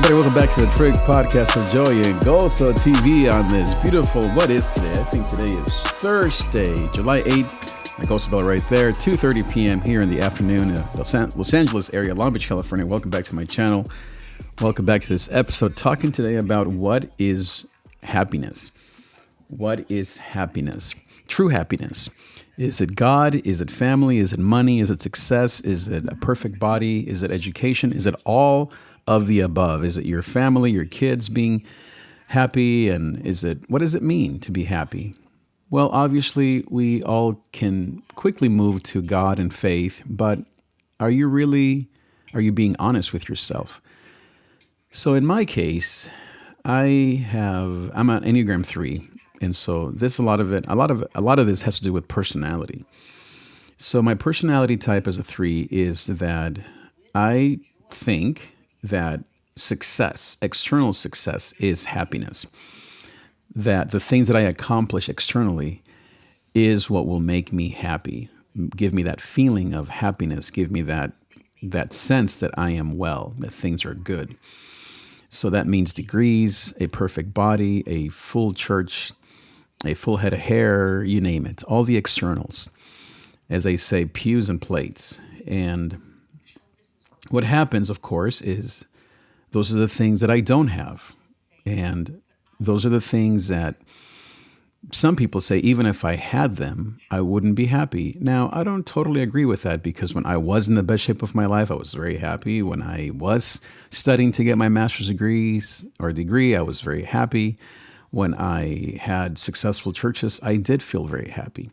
everybody. Welcome back to the Trig Podcast of Joy and Gosa TV on this beautiful, what is today? I think today is Thursday, July 8th. My Gosa bell right there, 2:30 p.m. here in the afternoon in Los Angeles area, Long Beach, California. Welcome back to my channel. Welcome back to this episode, talking today about what is happiness. What is happiness? True happiness. Is it God? Is it family? Is it money? Is it success? Is it a perfect body? Is it education? Is it all of the above? Is it your family, your kids being happy? And what does it mean to be happy? Well, obviously, we all can quickly move to God and faith, but are you being honest with yourself? So in my case, I'm an Enneagram 3. And so a lot of this has to do with personality. So my personality type as a 3 is that I think that success, external success, is happiness. That the things that I accomplish externally is what will make me happy, give me that feeling of happiness, give me that sense that I am well, that things are good. So that means degrees, a perfect body, a full church, a full head of hair, you name it, all the externals. As they say, pews and plates. And what happens, of course, is those are the things that I don't have. And those are the things that some people say, even if I had them, I wouldn't be happy. Now, I don't totally agree with that, because when I was in the best shape of my life, I was very happy. When I was studying to get my master's degree, I was very happy. When I had successful churches, I did feel very happy.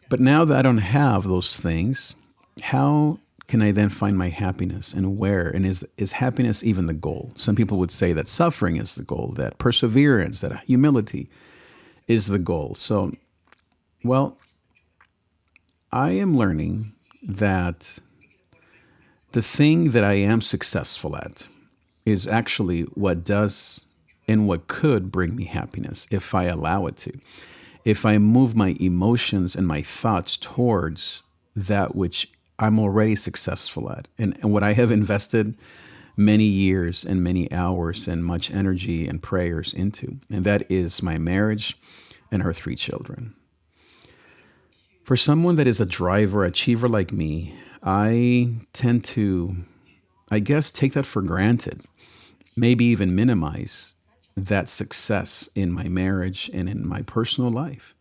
But now that I don't have those things, how can I then find my happiness, and where? And is happiness even the goal? Some people would say that suffering is the goal, that perseverance, that humility is the goal. So, well, I am learning that the thing that I am successful at is actually what does and what could bring me happiness if I allow it to. If I move my emotions and my thoughts towards that which I'm already successful at, and what I have invested many years and many hours and much energy and prayers into, and that is my marriage and our 3 children. For someone that is a driver, achiever like me, I tend to, take that for granted, maybe even minimize that success in my marriage and in my personal life.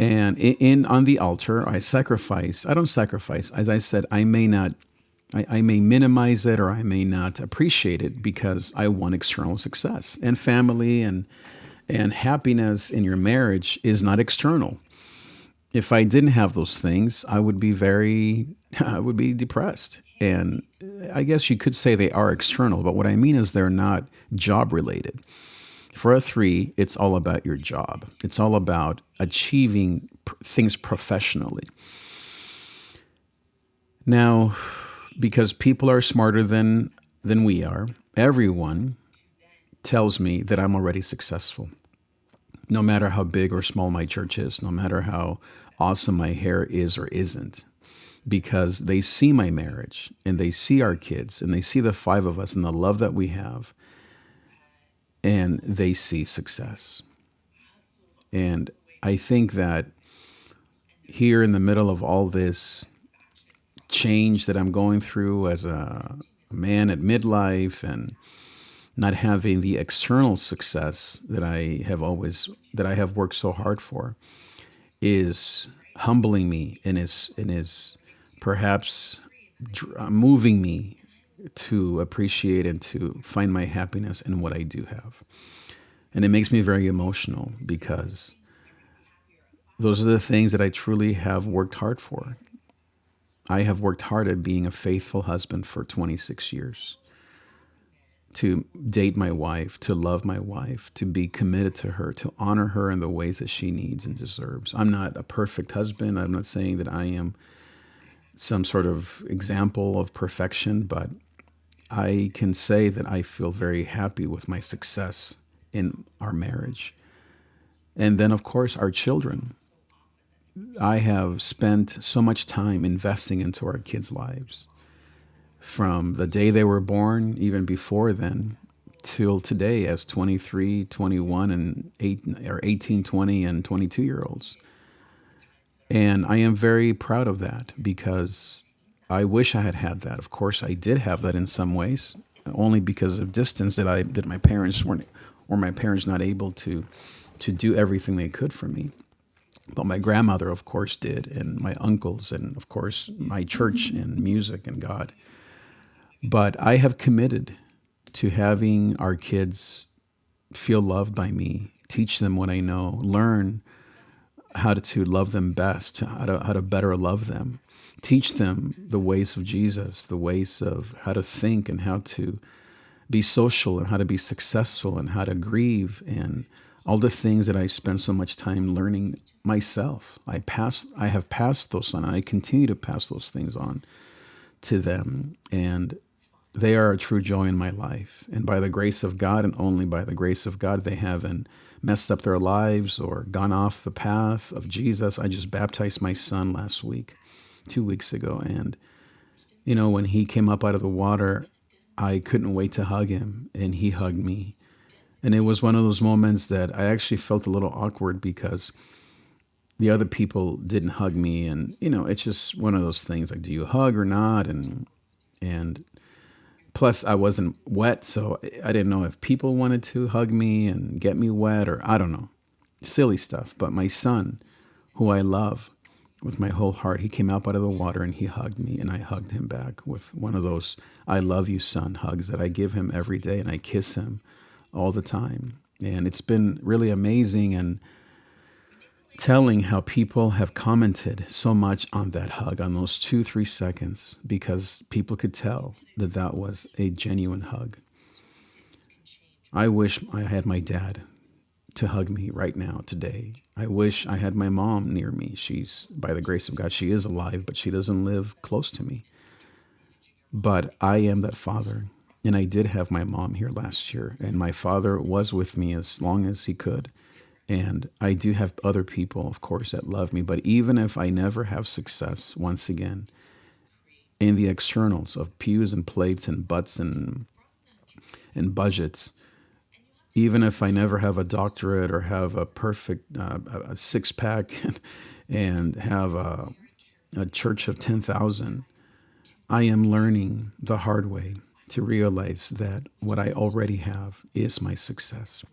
And on the altar, I don't sacrifice. As I said, I may minimize it, or I may not appreciate it, because I want external success. And family and happiness in your marriage is not external. If I didn't have those things, I would be depressed. And I guess you could say they are external, but what I mean is they're not job related. For a 3, it's all about your job. It's all about achieving things professionally. Now, because people are smarter than we are, everyone tells me that I'm already successful. No matter how big or small my church is, no matter how awesome my hair is or isn't, because they see my marriage and they see our kids and they see the 5 of us and the love that we have, and they see success. And I think that here in the middle of all this change that I'm going through as a man at midlife, and not having the external success that I have worked so hard for, is humbling me, and is perhaps moving me to appreciate and to find my happiness in what I do have. And it makes me very emotional, because those are the things that I truly have worked hard for. I have worked hard at being a faithful husband for 26 years. To date my wife, to love my wife, to be committed to her, to honor her in the ways that she needs and deserves. I'm not a perfect husband. I'm not saying that I am some sort of example of perfection, but I can say that I feel very happy with my success in our marriage. And then, of course, our children. I have spent so much time investing into our kids' lives. from the day they were born, even before then, till today as 23, 21, and 18, 20, and 22-year-olds. And I am very proud of that because I wish I had had that. Of course, I did have that in some ways, only because of distance that my parents weren't, or my parents not able to do everything they could for me. But my grandmother, of course, did, and my uncles, and of course, my church and music and God. But I have committed to having our kids feel loved by me, teach them what I know, learn how to love them best, how to better love them, teach them the ways of Jesus, the ways of how to think and how to be social and how to be successful and how to grieve and all the things that I spent so much time learning myself. I have passed those on. I continue to pass those things on to them, and they are a true joy in my life. And by the grace of God, and only by the grace of God, they haven't messed up their lives or gone off the path of Jesus. I just baptized my son last week, 2 weeks ago. And, when he came up out of the water, I couldn't wait to hug him, and he hugged me. And it was one of those moments that I actually felt a little awkward because the other people didn't hug me. And, it's just one of those things like, do you hug or not? And plus, I wasn't wet, so I didn't know if people wanted to hug me and get me wet, or I don't know, silly stuff. But my son, who I love with my whole heart, he came up out of the water and he hugged me, and I hugged him back with one of those I love you, son hugs that I give him every day, and I kiss him all the time. And it's been really amazing and telling how people have commented so much on that hug, on those 2-3 seconds, because people could tell that was a genuine hug. I wish I had my dad to hug me right now, today. I wish I had my mom near me. She's, by the grace of God, she is alive, but she doesn't live close to me. But I am that father. And I did have my mom here last year, and my father was with me as long as he could. And I do have other people, of course, that love me. But even if I never have success, once again, in the externals of pews and plates and butts and budgets, even if I never have a doctorate or have a perfect a six-pack and have a church of 10,000, I am learning the hard way to realize that what I already have is my success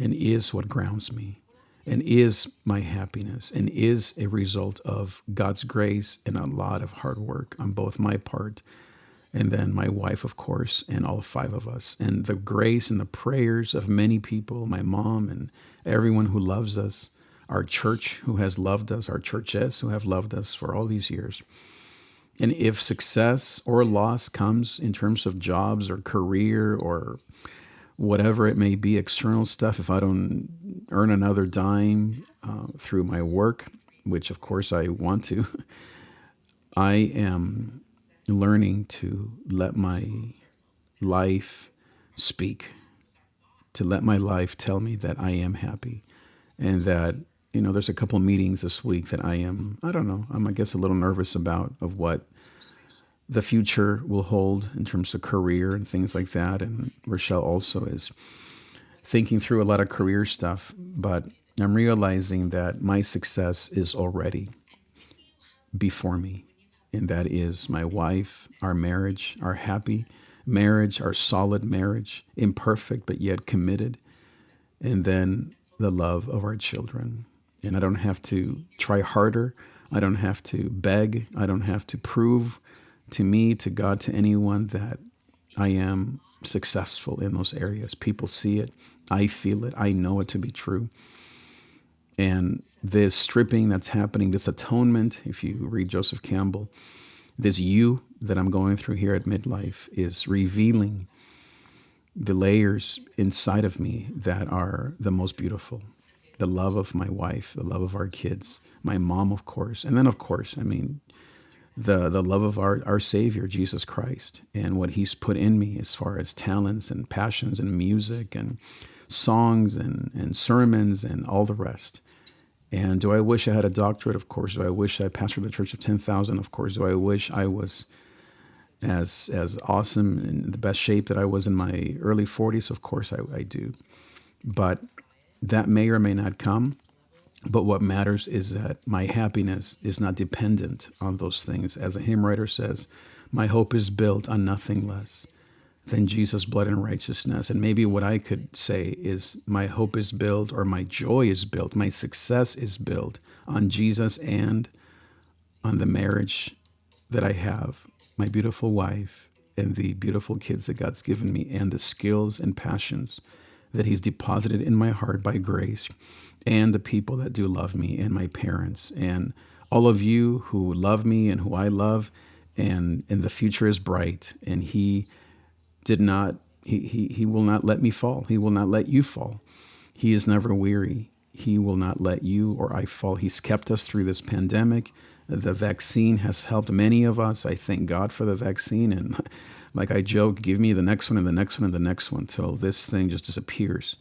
and is what grounds me and is my happiness and is a result of God's grace and a lot of hard work on both my part and then my wife, of course, and all 5 of us, and the grace and the prayers of many people, my mom and everyone who loves us, our church who has loved us, our churches who have loved us for all these years. And if success or loss comes in terms of jobs or career or whatever it may be, external stuff, if I don't earn another dime through my work, which of course I want to, I am learning to let my life speak, to let my life tell me that I am happy, and that, there's a couple of meetings this week that I'm, I guess a little nervous about, of what the future will hold in terms of career and things like that. And Rochelle also is thinking through a lot of career stuff, but I'm realizing that my success is already before me. And that is my wife, our marriage, our happy marriage, our solid marriage, imperfect but yet committed, and then the love of our children. And I don't have to try harder. I don't have to beg. I don't have to prove to me, to God, to anyone that I am successful in those areas. People see it. I feel it. I know it to be true. And this stripping that's happening, this atonement, if you read Joseph Campbell, this you that I'm going through here at midlife is revealing the layers inside of me that are the most beautiful. The love of my wife, the love of our kids, my mom, of course. And then, of course, the love of our Savior, Jesus Christ, and what he's put in me as far as talents and passions and music and songs and sermons and all the rest. And do I wish I had a doctorate? Of course. Do I wish I pastored the church of 10,000? Of course. Do I wish I was as awesome in the best shape that I was in my early 40s? Of course I do. But that may or may not come. But what matters is that my happiness is not dependent on those things. As a hymn writer says, my hope is built on nothing less than Jesus' blood and righteousness. And maybe what I could say is my hope is built, or my joy is built, my success is built on Jesus and on the marriage that I have, my beautiful wife, and the beautiful kids that God's given me, and the skills and passions that He's deposited in my heart by grace, and the people that do love me, and my parents, and all of you who love me and who I love, and the future is bright, and He will not let me fall. He will not let you fall. He is never weary. He will not let you or I fall. He's kept us through this pandemic. The vaccine has helped many of us. I thank God for the vaccine. And like I joke, give me the next one and the next one and the next one till this thing just disappears.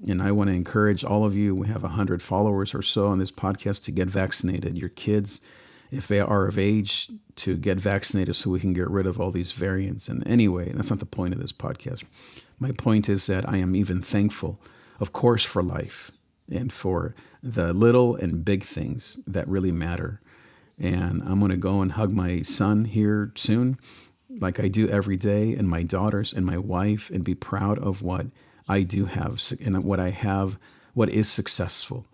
And I want to encourage all of you, we have 100 followers or so on this podcast, to get vaccinated. Your kids, if they are of age, to get vaccinated so we can get rid of all these variants. And anyway, that's not the point of this podcast. My point is that I am even thankful, of course, for life and for the little and big things that really matter. And I'm going to go and hug my son here soon, like I do every day, and my daughters and my wife, and be proud of what I do have and what I have, what is successful.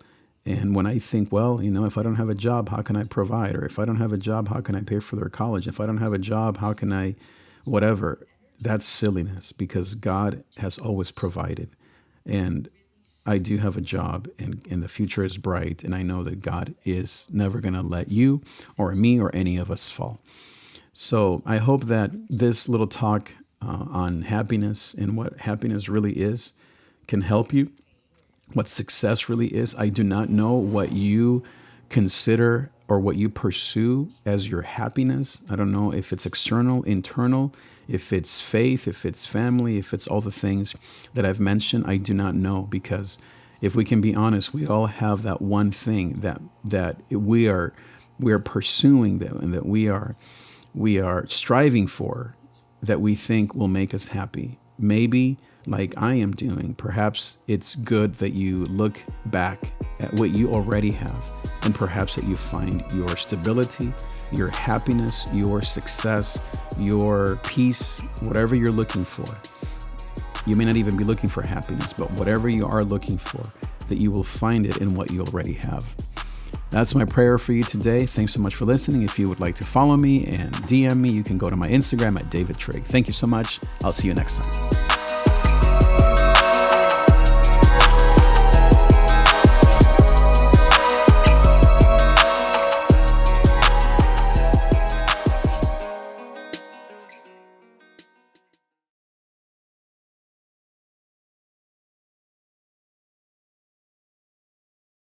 And when I think, well, if I don't have a job, how can I provide? Or if I don't have a job, how can I pay for their college? If I don't have a job, how can I, whatever? That's silliness, because God has always provided. And I do have a job, and the future is bright. And I know that God is never going to let you or me or any of us fall. So I hope that this little talk on happiness and what happiness really is can help you. What success really is. I do not know what you consider or what you pursue as your happiness. I don't know if it's external, internal, if it's faith, if it's family, if it's all the things that I've mentioned. I do not know, because if we can be honest, we all have that one thing that we are pursuing, that and that we are striving for, that we think will make us happy. Maybe like I am doing, perhaps it's good that you look back at what you already have, and perhaps that you find your stability, your happiness, your success, your peace, whatever you're looking for. You may not even be looking for happiness, but whatever you are looking for, that you will find it in what you already have. That's my prayer for you today. Thanks so much for listening. If you would like to follow me and DM me, you can go to my Instagram at davidTrig. Thank you so much. I'll see you next time.